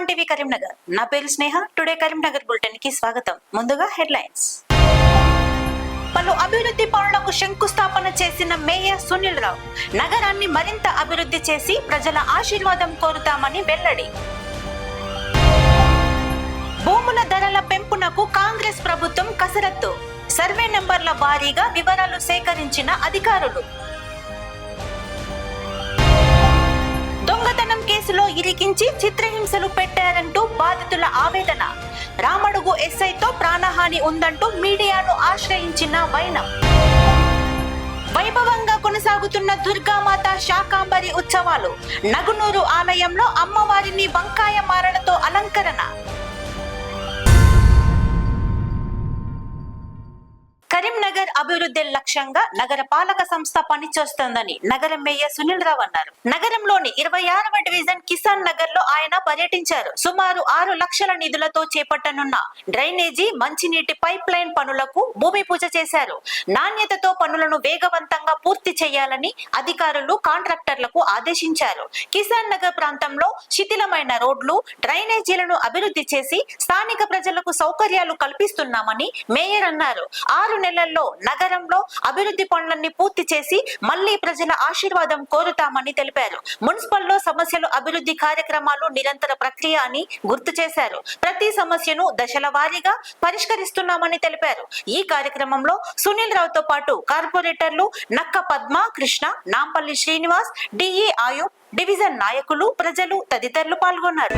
TV Karimnagar. నా పేరు స్నేహ. Today Karimnagar bulletin కి స్వాగతం. ముందుగా హెడ్లైన్స్. పలు అభివృద్ధి పనులకు శంకుస్థాపన చేసిన మేయర్ సునీల్ రావు నగరాన్ని మరింత అభివృద్ధి చేసి ప్రజల ఆశీర్వాదం కోరుతామని వెల్లడి. భూముల ధరల పెంపునకు కాంగ్రెస్ ప్రభుత్వం కసరత్తు. సర్వే నెంబర్ల వారీగా వివరాలు సేకరించిన అధికారులు. దొంగతనం కేసులో ఇరికించి చిత్రహింసలు పెట్టారంటూ బాధితుల ఆవేదన. రామడుగు ఎస్ఐతో ప్రాణహాని ఉందంటూ మీడియాను ఆశ్రయించిన వైనం. వైభవంగా కొనసాగుతున్న దుర్గామాత శాకాంబరి ఉత్సవాలు. నగునూరు ఆలయంలో అమ్మవారిని వంకాయ మారలతో అలంకరణ. కరీంనగర్ అభివృద్ధి లక్ష్యంగా నగర పాలక సంస్థ పనిచేస్తోందని నగర మేయర్ సునీల్ రావు అన్నారు. నగరంలోని 26వ డివిజన్ కిసాన్ నగర్ లో ఆయన పర్యటించారు. సుమారు 6 లక్షల నిధులతో చేపట్టనున్న డ్రైనేజీ, మంచినీటి పైప్ లైన్ పనులకు భూమి పూజ చేశారు. నాణ్యతతో పనులను వేగవంతంగా పూర్తి చేయాలని అధికారులు కాంట్రాక్టర్లకు ఆదేశించారు. కిసాన్ నగర్ ప్రాంతంలో శిథిలమైన రోడ్లు, డ్రైనేజీలను అభివృద్ధి చేసి స్థానిక ప్రజలకు సౌకర్యాలు కల్పిస్తున్నామని మేయర్ అన్నారు. 6 నెలల్లో నగరంలో అభివృద్ధి పనులన్నీ పూర్తి చేసి మళ్లీ ప్రజల ఆశీర్వాదం కోరుతామని తెలిపారు. మున్సిపల్లో సమస్యలు, అభివృద్ధి కార్యక్రమాలు నిరంతర ప్రక్రియ అని గుర్తు చేశారు. ప్రతి సమస్యను దశల వారీగా పరిష్కరిస్తున్నామని తెలిపారు. ఈ కార్యక్రమంలో సునీల్ రావుతో పాటు కార్పొరేటర్లు నక్క పద్మ, కృష్ణ, నాంపల్లి శ్రీనివాస్, డిఈ ఆయుబ్, డివిజన్ నాయకులు, ప్రజలు తదితరులు పాల్గొన్నారు.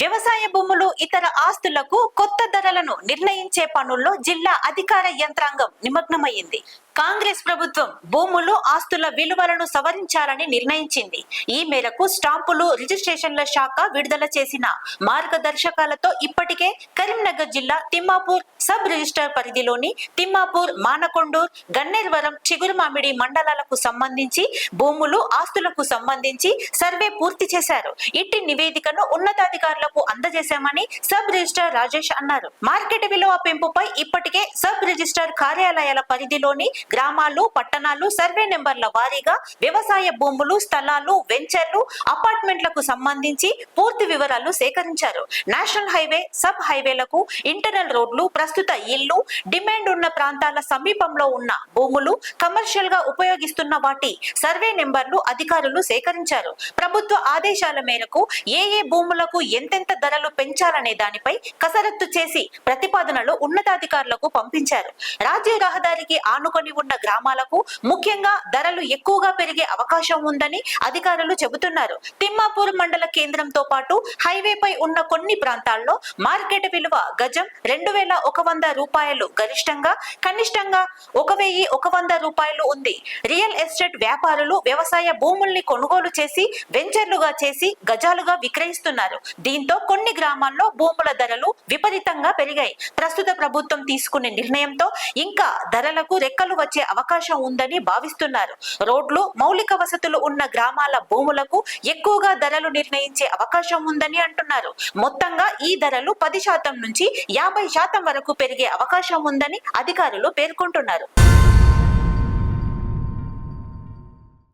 వ్యవసాయ భూములు, ఇతర ఆస్తులకు కొత్త ధరలను నిర్ణయించే పనుల్లో జిల్లా అధికార యంత్రాంగం నిమగ్నమైంది. కాంగ్రెస్ ప్రభుత్వం భూములు, ఆస్తుల విలువలను సవరించాలని నిర్ణయించింది. ఈ మేరకు స్టాంపులు, రిజిస్ట్రేషన్ల శాఖ విడుదల చేసిన మార్గదర్శకాలతో ఇప్పటికే కరీంనగర్ జిల్లా తిమ్మాపూర్ సబ్ రిజిస్టర్ పరిధిలోని తిమ్మాపూర్, మానకొండూర్, గన్నేర్వరం, చిగురుమామిడి మండలాలకు సంబంధించి భూములు, ఆస్తులకు సంబంధించి సర్వే పూర్తి చేశారు. ఇట్టి నివేదికను ఉన్నతాధికారులకు అందజేశామని సబ్ రిజిస్టర్ రాజేష్ అన్నారు. మార్కెట్ విలువ పెంపుపై ఇప్పటికే సబ్ రిజిస్టర్ కార్యాలయాల పరిధిలోని గ్రామాలు, పట్టణాలు సర్వే నెంబర్ల వారీగా వ్యవసాయ భూములు, స్థలాలు, వెంచర్లు, అపార్ట్మెంట్లకు సంబంధించి పూర్తి వివరాలు సేకరించారు. నేషనల్ హైవే, సబ్ హైవేలకు, ఇంటర్నల్ రోడ్లు, ప్రస్తుత ఇళ్లు, డిమాండ్ ఉన్న ప్రాంతాల సమీపంలో ఉన్న భూములు, కమర్షియల్ గా ఉపయోగిస్తున్న వాటి సర్వే నెంబర్లు అధికారులు సేకరించారు. ప్రభుత్వ ఆదేశాల మేరకు ఏ భూములకు ఎంతెంత ధరలు పెంచాలనే దానిపై కసరత్తు చేసి ప్రతిపాదనలు ఉన్నతాధికారులకు పంపించారు. రాజ్య రహదారికి ఆనుకొని ఉన్న గ్రామాలకు ముఖ్యంగా ధరలు ఎక్కువగా పెరిగే అవకాశం ఉందని అధికారులు చెబుతున్నారు. తిమ్మాపూర్ మండల కేంద్రంతో పాటు హైవేపై ఉన్న కొన్ని ప్రాంతాల్లో మార్కెట్ విలువ గజం 2100 రూపాయలు గరిష్టంగా, కనిష్టంగా 1100 రూపాయలు ఉంది. రియల్ ఎస్టేట్ వ్యాపారులు వ్యవసాయ భూముల్ని కొనుగోలు చేసి వెంచర్లుగా చేసి గజాలుగా విక్రయిస్తున్నారు. దీంతో కొన్ని గ్రామాల్లో భూముల ధరలు విపరీతంగా పెరిగాయి. ప్రస్తుత ప్రభుత్వం తీసుకునే నిర్ణయంతో ఇంకా ధరలకు రెక్కలు వచ్చే అవకాశం ఉందని భావిస్తున్నారు. రోడ్లు, మౌలిక వసతులు ఉన్న గ్రామాల భూములకు ఎక్కువగా ధరలు నిర్ణయించే అవకాశం ఉందని అంటున్నారు. మొత్తంగా ఈ ధరలు 10% నుంచి 50% వరకు పెరిగే అవకాశం ఉందని అధికారులు పేర్కొంటున్నారు.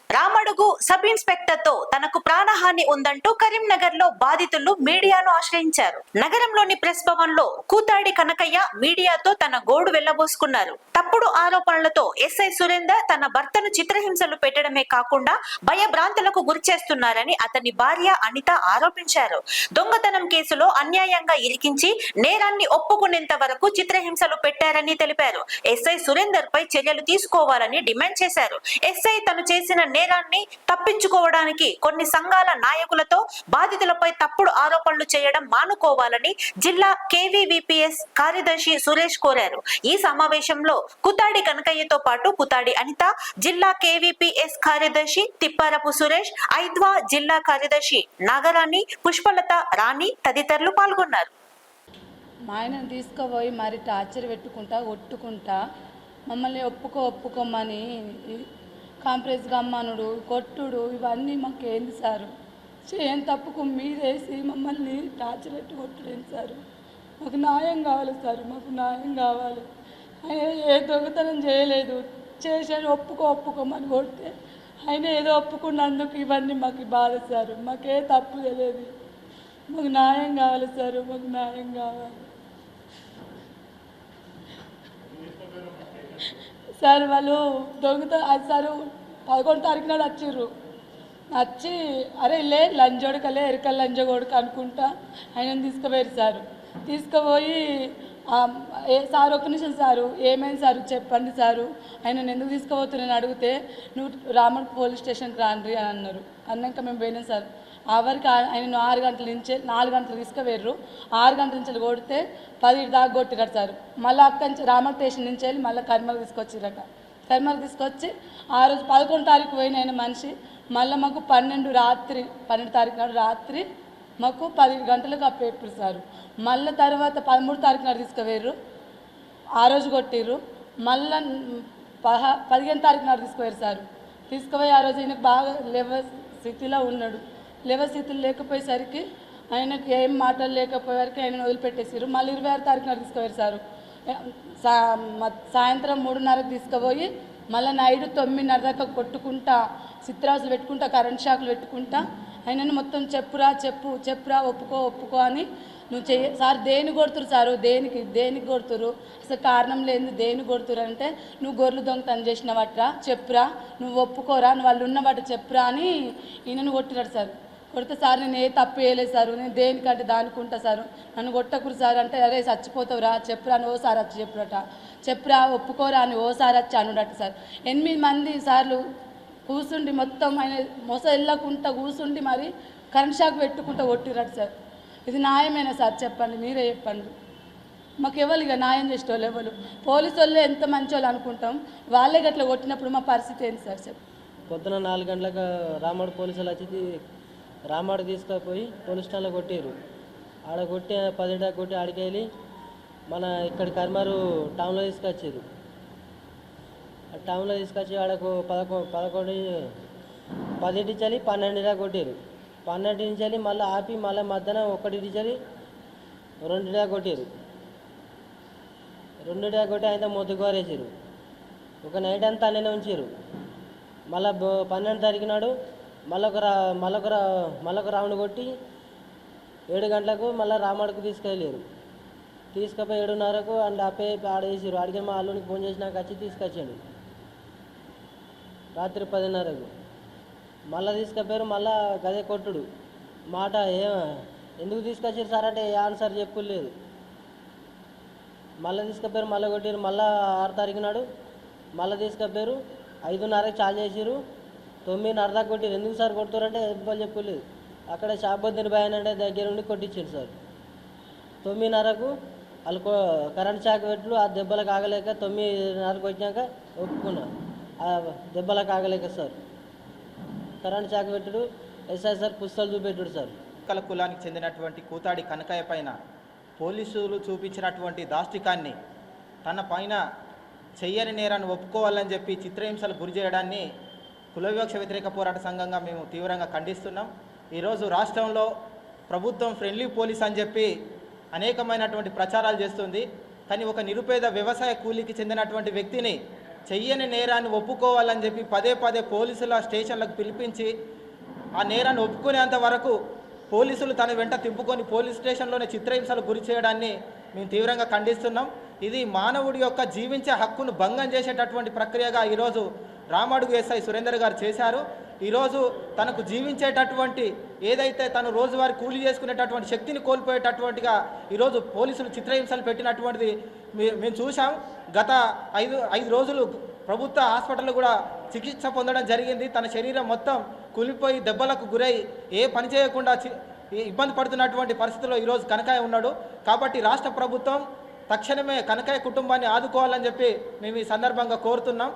రామడుగు సబ్ ఇన్స్పెక్టర్ తో తనకు ప్రాణహాని ఉందంటూ కరీంనగర్ లో బాధితులు మీడియాను ఆశ్రయించారు. నగరంలోని ప్రెస్ భవన్ లో కూతాడి కనకయ్య మీడియాతో తన గోడు వెళ్లబోసుకున్నారు. తప్పుడు ఆరోపణలతో ఎస్ఐ సురేందర్ తన భర్తను చిత్రహింసలు పెట్టడమే కాకుండా భయభ్రాంతులకు గురిచేస్తున్నారని అతని భార్య అనిత ఆరోపించారు. దొంగతనం కేసులో అన్యాయంగా ఇరికించి నేరాన్ని ఒప్పుకునేంత వరకు చిత్రహింసలు పెట్టారని తెలిపారు. ఎస్ఐ సురేందర్ పై చర్యలు తీసుకోవాలని డిమాండ్ చేశారు. ఎస్ఐ తను చేసిన నేరాన్ని తప్పించుకోవడానికి కొన్ని సంఘాల నాయకులతో బాధితులపై తప్పుడు ఆరోపణలు చేయడం మానుకోవాలని జిల్లా కేవీవీపీఎస్ కార్యదర్శి సురేష్ కోరారు. ఈ సమావేశంలో కుతాడి కనకయ్యతో పాటు కుతాడి అనిత, జిల్లా కేవీపీఎస్ కార్యదర్శి తిప్పారపు సురేష్, ఐద్వా జిల్లా కార్యదర్శి నాగరాణి, పుష్పలత, రాణి తదితరులు పాల్గొన్నారు. మా ఆయనను తీసుకుపోయి మరి టార్చర్ పెట్టుకుంటా కొట్టుకుంటా మమ్మల్ని ఒప్పుకోమని కాంప్రెస్ గమ్మనుడు కొట్టుడు ఇవన్నీ మాకు ఏంది సారు? చేయని తప్పుకు మీరేసి మమ్మల్ని టార్చర్ పెట్టి కొట్టుడేంది సారు? మాకు న్యాయం కావాలి సార్, మాకు న్యాయం కావాలి. ఆయన ఏ దొంగతనం చేయలేదు, చేశాను ఒప్పుకోమని కొడితే ఆయన ఏదో ఒప్పుకున్నందుకు ఇవన్నీ మాకు బాధ సార్. మాకే తప్పు తెలియదు, మాకు న్యాయం కావాలి సార్, మాకు న్యాయం కావాలి సార్. వాళ్ళు అది సార్ 11 తారీఖు నాడు వచ్చిర్రు. వచ్చి అరే లే లంజోడుకలే ఎరకల్ లంజగోడుక అనుకుంటా ఆయనను తీసుకుపోయారు సార్. తీసుకుపోయి సార్ ఒక్క నిమిషం సారు, ఏమైంది సారు చెప్పండి సారు, ఆయన ఎందుకు తీసుకుపోతున్నాను అడిగితే నువ్వు రామడ్ పోలీస్ స్టేషన్కి రాండ్రి అని అన్నారు. అన్నాక మేము పోయినాం సార్. ఆ వరకు ఆయన 4 గంటలు తీసుకుపోయారు. 6 గంటల నుంచి కొడితే 10 దాకా కొట్టిరట సార్. మళ్ళీ అక్కడి నుంచి రామడ్ స్టేషన్ నుంచి వెళ్ళి మళ్ళీ కర్మలు తీసుకొచ్చిరట. కర్మలు తీసుకొచ్చి ఆ రోజు 11 తారీఖు పోయిన ఆయన మనిషి మళ్ళీ మాకు 12 తారీఖు నాడు రాత్రి మాకు 10 గంటలకు అప్పేప్పుడు సార్. మళ్ళీ తర్వాత 13 తారీఖు నాడు తీసుకుపోయారు, ఆ రోజు కొట్టిర్రు. మళ్ళీ 15 తారీఖు నాడు తీసుకుపోయారు సార్. తీసుకుపోయి ఆ రోజు ఆయనకు బాగా స్థితిలో ఉన్నాడు. స్థితిలో లేకపోయేసరికి ఆయనకు ఏం మాటలు లేకపోయేసరికి ఆయన వదిలిపెట్టేసారు. మళ్ళీ 26 తారీఖు నాడు తీసుకుపోయారు సారు. సాయంత్రం 3:30కి తీసుకుపోయి మళ్ళీ నైట్ 9:30 దాకా కొట్టుకుంటా చిత్రాసులు పెట్టుకుంటా కరెంట్ షాకులు పెట్టుకుంటా ఆయనను మొత్తం చెప్పురా ఒప్పుకో అని నువ్వు సార్ దేని కొడుతురు సారు, దేనికి కొడుతురు, అసలు కారణం లేదు దేని కొడుతురు అంటే నువ్వు గొర్రెలు దొంగతనం చేసినవట్రా చెప్పురా, నువ్వు ఒప్పుకోరా, నువ్వు వాళ్ళు ఉన్నవాట చెప్పురా అని ఈయనను కొట్టిరాడు సార్. కొడితే సార్ నేను ఏ తప్పు వేయలేదు సారు, నేను దేనికంటే దానికి ఉంటా సారు, నన్ను కొట్టకురు సార్ అంటే అరే చచ్చిపోతావురా చెప్పురా అని ఓసారి వచ్చి చెప్పురట, చెప్పురా ఒప్పుకోరా అని ఓసారి వచ్చి అనుడట సార్. 8 మంది సార్లు కూర్చుండి మొత్తం ఆయన మొస వెళ్ళకుండా కూర్చుండి మరి కరెంట్ షాక్ పెట్టుకుంటూ కొట్టిరట సార్. ఇది న్యాయమేనా సార్ చెప్పండి, మీరే చెప్పండి. మాకు ఎవరు ఇక న్యాయం చేసేవాళ్ళు ఎవరు? పోలీసు వాళ్ళే ఎంత మంచి వాళ్ళు అనుకుంటాం, వాళ్ళే గట్లా కొట్టినప్పుడు మా పరిస్థితి ఏంటి సార్ చెప్పు. పొద్దున 4 గంటలకు రామడు పోలీసులు వచ్చి రామడు తీసుకుపోయి పోలీస్ స్టేషన్లో కొట్టారు. ఆడ కొట్టి 10 దాకా కొట్టి ఆడికి వెళ్ళి మన ఇక్కడ కర్మారు టౌన్లో తీసుకొచ్చారు. టౌన్లో తీసుకొచ్చి ఆడకు 10 నుంచి 12 దాకా కొట్టారు. 12 నుంచి మళ్ళీ ఆపి మళ్ళీ మధ్యాహ్నం 1 నుంచి 2 దాకా కొట్టారు. 2 దాకా కొట్టి అయితే మొద్దుకోరేసారు. ఒక నైట్ అంతా అల్లనే ఉంచారు. మళ్ళీ 12 తారీఖు నాడు మళ్ళొక రౌండ్ కొట్టి 7 గంటలకు మళ్ళీ రామడుకు తీసుకెళ్ళారు. తీసుకుపోయి 7:30కు అండ్ ఆడేసారు. ఆడికి మా అల్లునికి ఫోన్ చేసినాక వచ్చి తీసుకొచ్చాడు. రాత్రి 10:30కు మళ్ళీ తీసుకుపోయారు. మళ్ళీ గదే కొట్టుడు మాట ఎందుకు తీసుకొచ్చారు సార్ అంటే ఏ ఆన్సర్ చెప్పులేదు. మళ్ళీ తీసుకుపోయారు, మళ్ళీ కొట్టారు. మళ్ళీ 6 తారీఖు నాడు మళ్ళీ తీసుకుపోయారు. 5:30కి చాలు చేసారు. 9:30 దాకా కొట్టారు. ఎందుకు సార్ కొడుతారంటే ఎవ్వరు చెప్పలేదు. అక్కడ షాబుద్దీన్ బాయ్ అంటే దగ్గర ఉండి కొట్టించారు సార్. 9:30కు వాళ్ళు కరెంట్ షాక్ పెట్టుడు ఆ దెబ్బలకు ఆగలేక 9:30కు వచ్చినాక ఒప్పుకున్నా. ఆ దెబ్బలకు ఆగలేక సార్ కరెంట్ షాక్ పెట్టుడు ఎస్ఐ సార్ పుస్తకాలు చూపెట్టుడు సార్. కల కులానికి చెందినటువంటి కూతాడి కనకయ్య పైన పోలీసులు చూపించినటువంటి దాష్టికాన్ని, తన పైన చెయ్యని నేరాన్ని ఒప్పుకోవాలని చెప్పి చిత్రహింసలు గురి చేయడాన్ని కుల వివక్ష వ్యతిరేక పోరాట సంఘంగా మేము తీవ్రంగా ఖండిస్తున్నాం. ఈరోజు రాష్ట్రంలో ప్రభుత్వం ఫ్రెండ్లీ పోలీస్ అని చెప్పి అనేకమైనటువంటి ప్రచారాలు చేస్తుంది. కానీ ఒక నిరుపేద వ్యవసాయ కూలీకి చెందినటువంటి వ్యక్తిని చెయ్యని నేరాన్ని ఒప్పుకోవాలని చెప్పి పదే పోలీసుల స్టేషన్లకు పిలిపించి ఆ నేరాన్ని ఒప్పుకునేంత వరకు పోలీసులు తన వెంట తిప్పుకొని పోలీస్ స్టేషన్లోనే చిత్రహింసలు గురి చేయడాన్ని మేము తీవ్రంగా ఖండిస్తున్నాం. ఇది మానవుడి యొక్క జీవించే హక్కును భంగం చేసేటటువంటి ప్రక్రియగా ఈరోజు రామడుగు ఎస్ఐ సురేందర్ గారు చేశారు. ఈరోజు తనకు జీవించేటటువంటి ఏదైతే తను రోజువారీ కూలీ చేసుకునేటటువంటి శక్తిని కోల్పోయేటటువంటిగా ఈరోజు పోలీసులు చిత్రహింసలు పెట్టినటువంటిది మేము చూసాం. గత 5 రోజులు ప్రభుత్వ హాస్పిటల్లో కూడా చికిత్స పొందడం జరిగింది. తన శరీరం మొత్తం కూలిపోయి దెబ్బలకు గురై ఏ పని చేయకుండా ఇబ్బంది పడుతున్నటువంటి పరిస్థితిలో ఈరోజు కనకయ్య ఉన్నాడు. కాబట్టి రాష్ట్ర ప్రభుత్వం తక్షణమే కనకయ్య కుటుంబాన్ని ఆదుకోవాలని చెప్పి మేము ఈ సందర్భంగా కోరుతున్నాం.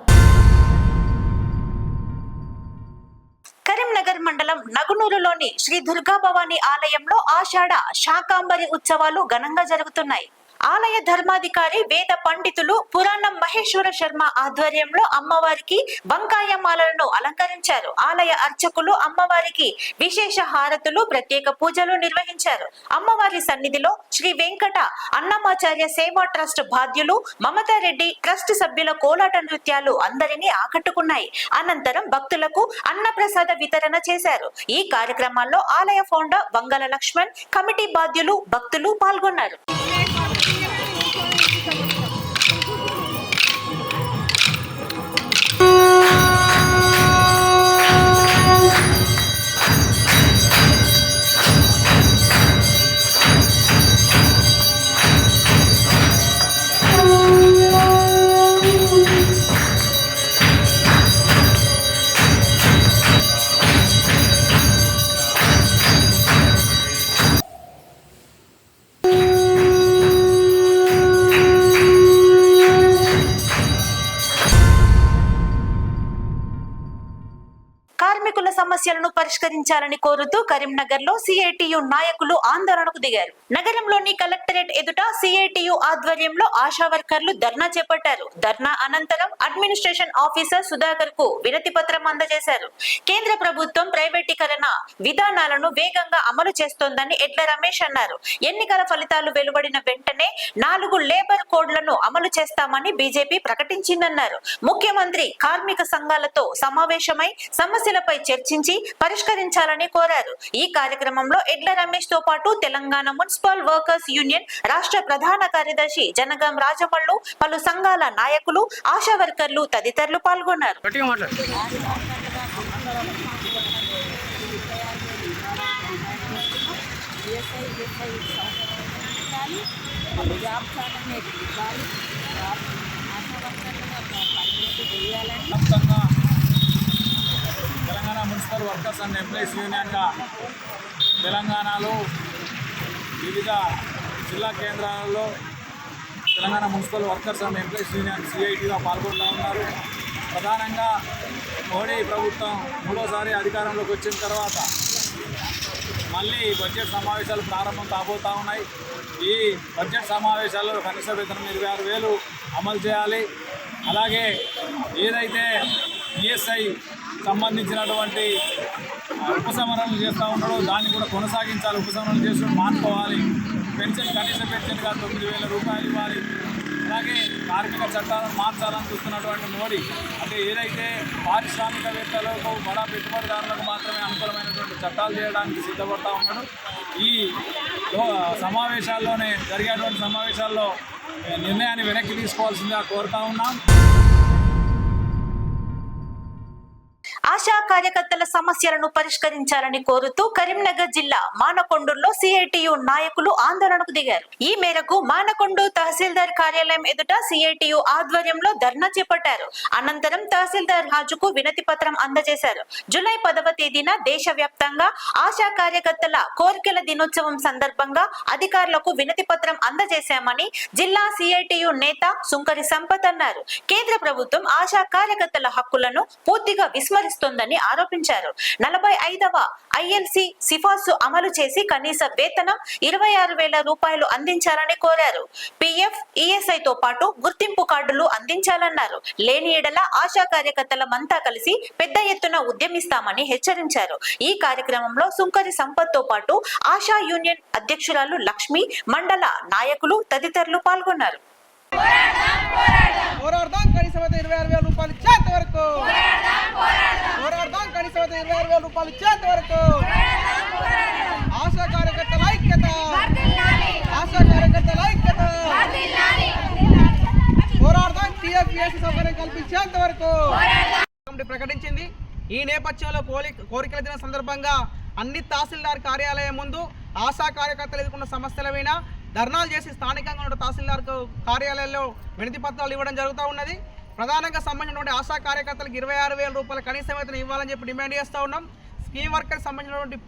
కరీంనగర్ మండలం నగునూరులోని శ్రీ దుర్గా భవానీ ఆలయంలో ఆషాఢ శాకాంబరి ఉత్సవాలు ఘనంగా జరుగుతున్నాయి. ఆలయ ధర్మాధికారి వేద పండితులు పురాణం మహేశ్వర శర్మ ఆధ్వర్యంలో అమ్మవారికి వంకాయ మాలలను అలంకరించారు. ఆలయ అర్చకులు అమ్మవారికి విశేష హారతులు, ప్రత్యేక పూజలు నిర్వహించారు. అమ్మవారి సన్నిధిలో శ్రీ వెంకట అన్నమాచార్య సేవా ట్రస్ట్ బాధ్యులు మమతారెడ్డి ట్రస్ట్ సభ్యుల కోలాట నృత్యాలు అందరినీ ఆకట్టుకున్నాయి. అనంతరం భక్తులకు అన్నప్రసాద వితరణ చేశారు. ఈ కార్యక్రమాల్లో ఆలయ ఫౌండర్ వంగల లక్ష్మణ్, కమిటీ బాధ్యులు, భక్తులు పాల్గొన్నారు. కార్మికుల సమస్యలను పరిష్కరించాలని కోరుతూ కరీంనగర్ లో సిఐటియు నాయకులు ఆందోళనకు దిగారు. నగరంలోని కలెక్టరేట్ ఎదుట సిఐటియు ఆధ్వర్యంలో ఆశా వర్కర్లు ధర్నా చేపట్టారు. ధర్నా అనంతరం అడ్మినిస్ట్రేషన్ ఆఫీసర్ సుధాకర్ కు వినతి పత్రం అందజేశారు. కేంద్ర ప్రభుత్వం ప్రైవేటీకరణ విధానాలను వేగంగా అమలు చేస్తోందని ఎడ్ల రమేష్ అన్నారు. ఎన్నికల ఫలితాలు వెలువడిన వెంటనే 4 లేబర్ కోడ్లను అమలు చేస్తామని బీజేపీ ప్రకటించిందన్నారు. ముఖ్యమంత్రి కార్మిక సంఘాలతో సమావేశమై సమస్యలపై చర్చించి పరిష్కరించాలని కోరారు. ఈ కార్యక్రమంలో ఎడ్ల రమేష్ తో పాటు తెలంగాణ మున్సిపల్ వర్కర్స్ యూనియన్ రాష్ట్ర ప్రధాన కార్యదర్శి జనగాం రాజమల్లు, పలు సంఘాల నాయకులు, ఆశా వర్కర్లు తదితరులు పాల్గొన్నారు. Telangana municipal workers and employees యూనియన్గా తెలంగాణలో వివిధ జిల్లా కేంద్రాలలో Telangana municipal workers and employees union సిఐటిగా పాల్గొంటూ ఉన్నారు. ప్రధానంగా మోడీ ప్రభుత్వం 3వ అధికారంలోకి వచ్చిన తర్వాత మళ్ళీ బడ్జెట్ సమావేశాలు ప్రారంభం కాబోతూ ఉన్నాయి. ఈ బడ్జెట్ సమావేశాల్లో కనీస వేతనం 26,000 అమలు చేయాలి. అలాగే ఏదైతే ఈఎస్ఐ సంబంధించినటువంటి ఉపసమరణలు చేస్తూ ఉన్నాడో దాన్ని కూడా కొనసాగించాలి. ఉపసమరణలు చేసుకుని మానుకోవాలి. పెన్షన్ కనీస పెన్షన్గా 9,000 రూపాయలు ఇవ్వాలి. అలాగే కార్మిక చట్టాలను మార్చాలని చూస్తున్నటువంటి మోడీ అంటే ఏదైతే పారిశ్రామికవేత్తలకు బడా పెట్టుబడిదారులకు మాత్రమే అనుకూలమైనటువంటి చట్టాలు చేయడానికి సిద్ధపడతా ఉన్నాడు. ఈ సమావేశాల్లోనే జరిగేటువంటి సమావేశాల్లో నిర్ణయాన్ని వెనక్కి తీసుకోవాల్సిందిగా కోరుతా ఉన్నాం. ఆశా కార్యకర్తల సమస్యలను పరిష్కరించాలని కోరుతూ కరీంనగర్ జిల్లా మానకొండూరులో సిఐటియు నాయకులు ఆందోళనకు దిగారు. ఈ మేరకు మానకొండూరు తహసీల్దార్ కార్యాలయం ఎదుట సిఐటియు ఆధ్వర్యంలో ధర్నా చేపట్టారు. అనంతరం తహసీల్దార్ రాజుకు వినతి పత్రం అందజేశారు. జూలై 10వ తేదీన దేశవ్యాప్తంగా ఆశా కార్యకర్తల కోరికల దినోత్సవం సందర్భంగా అధికారులకు వినతి పత్రం అందజేశామని జిల్లా సిఐటియు నేత సుంకరి సంపత్ అన్నారు. కేంద్ర ప్రభుత్వం ఆశా కార్యకర్తల హక్కులను పూర్తిగా విస్మరిస్తోందని ఆరోపించారు. 45వ ఐఎల్సి సిఫార్సు అమలు చేసి కనీస వేతనం 26,000 రూపాయలు అందించాలని కోరారు. పిఎఫ్, ఈఎస్ఐతో పాటు గుర్తింపు కార్డులు అందించాలన్నారు. లేని ఎడల ఆశా కార్యకర్తలమంతా కలిసి పెద్ద ఎత్తున ఉద్యమిస్తామని హెచ్చరించారు. ఈ కార్యక్రమంలో సుంకరి సంపత్ తో పాటు ఆశా యూనియన్ అధ్యక్షురాలు లక్ష్మి, మండల నాయకులు తదితరులు పాల్గొన్నారు. పోరాడదాం కనీస వేతనం 26,000 రూపాయలు ఇచ్చేంత వరకు. పోరాడదాం కనీస వేతనం 26,000 రూపాయలు ఇచ్చేంత వరకు. ఆశా కార్యకర్తల ఐక్యత, ఆశా కార్యకర్తల ఐక్యత. పోరాడదాం టీఎఫ్ఎస్ సౌకర్యం కల్పించేంత వరకు ప్రకటించింది. ఈ నేపథ్యంలో కోరికల దిన సందర్భంగా అన్ని తహసీల్దార్ కార్యాలయం ముందు ఆశా కార్యకర్తలు ఎదుర్కొన్న సమస్యల మీద ధర్నాలు చేసి స్థానికంగా ఉన్న తహసీల్దార్ కార్యాలయంలో వినతి పత్రాలు ఇవ్వడం జరుగుతూ ఉన్నది. ప్రధానంగా సంబంధించినటువంటి ఆశా కార్యకర్తలకు 26,000 రూపాయల కనీస వేతనం ఇవ్వాలని చెప్పి డిమాండ్ చేస్తూ ఉన్నాం. స్కీమ్ వర్కర్కి సంబంధించినటువంటి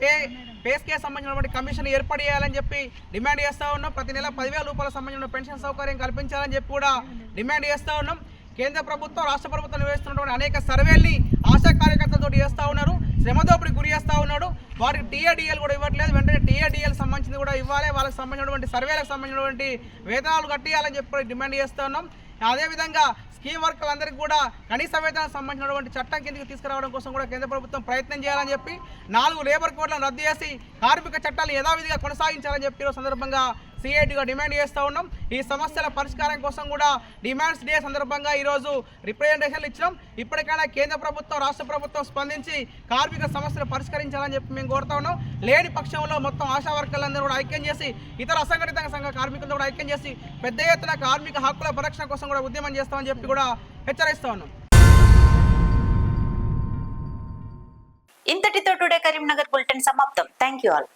పేస్కే సంబంధించినటువంటి కమిషన్ ఏర్పాటు చేయాలని చెప్పి డిమాండ్ చేస్తూ ఉన్నాం. ప్రతి నెల 10,000 రూపాయలకు సంబంధించిన పెన్షన్ సౌకర్యం కల్పించాలని చెప్పి కూడా డిమాండ్ చేస్తూ ఉన్నాం. కేంద్ర ప్రభుత్వం, రాష్ట్ర ప్రభుత్వం నిర్వహిస్తున్నటువంటి అనేక సర్వేల్ని ఆశా కార్యకర్తలతో చేస్తూ ఉన్నారు. శ్రమదోపిడికి గురి చేస్తూ ఉన్నాడు. వారికి టీఏడిఎల్ కూడా ఇవ్వట్లేదు. వెంటనే టీఏడిఎల్ సంబంధించింది కూడా ఇవ్వాలి. వాళ్ళకి సంబంధించినటువంటి సర్వేలకు సంబంధించినటువంటి వేతనాలు కట్టియాలని చెప్పి డిమాండ్ చేస్తూ ఉన్నాం. అదేవిధంగా స్కీమ్ వర్కర్లందరికీ కూడా కనీస వేతనాలకు సంబంధించినటువంటి చట్టం కిందకి తీసుకురావడం కోసం కూడా కేంద్ర ప్రభుత్వం ప్రయత్నం చేయాలని చెప్పి 4 లేబర్ కోడ్లను రద్దు చేసి కార్మిక చట్టాలు యథావిధిగా కొనసాగించాలని చెప్పి ఈ సందర్భంగా సిఐటిగా డిమాండ్ చేస్తూ ఉన్నాం. ఈ సమస్యల పరిష్కారం కోసం కూడా డిమాండ్స్ డే సందర్భంగా ఈరోజు రిప్రజెంటేషన్లు ఇచ్చినాం. ఇప్పటికైనా కేంద్ర ప్రభుత్వం రాష్ట్ర ప్రభుత్వం స్పందించి కార్మిక సమస్యలు పరిష్కరించాలని చెప్పి మేము కోరుతా ఉన్నాం. లేని పక్షంలో మొత్తం ఆశా వర్కర్లందరూ కూడా ఐక్యం చేసి ఇతర అసంఘటిత సంఘ కార్మికులతో కూడా ఐక్యం చేసి పెద్ద ఎత్తున కార్మిక హక్కుల పరిరక్షణ కోసం కూడా ఉద్యమం చేస్తామని చెప్పి కూడా హెచ్చరిస్తా ఉన్నాం. ఇంతటితో టుడే కరీంనగర్ బులెటిన్ సమాప్తం. Thank you all.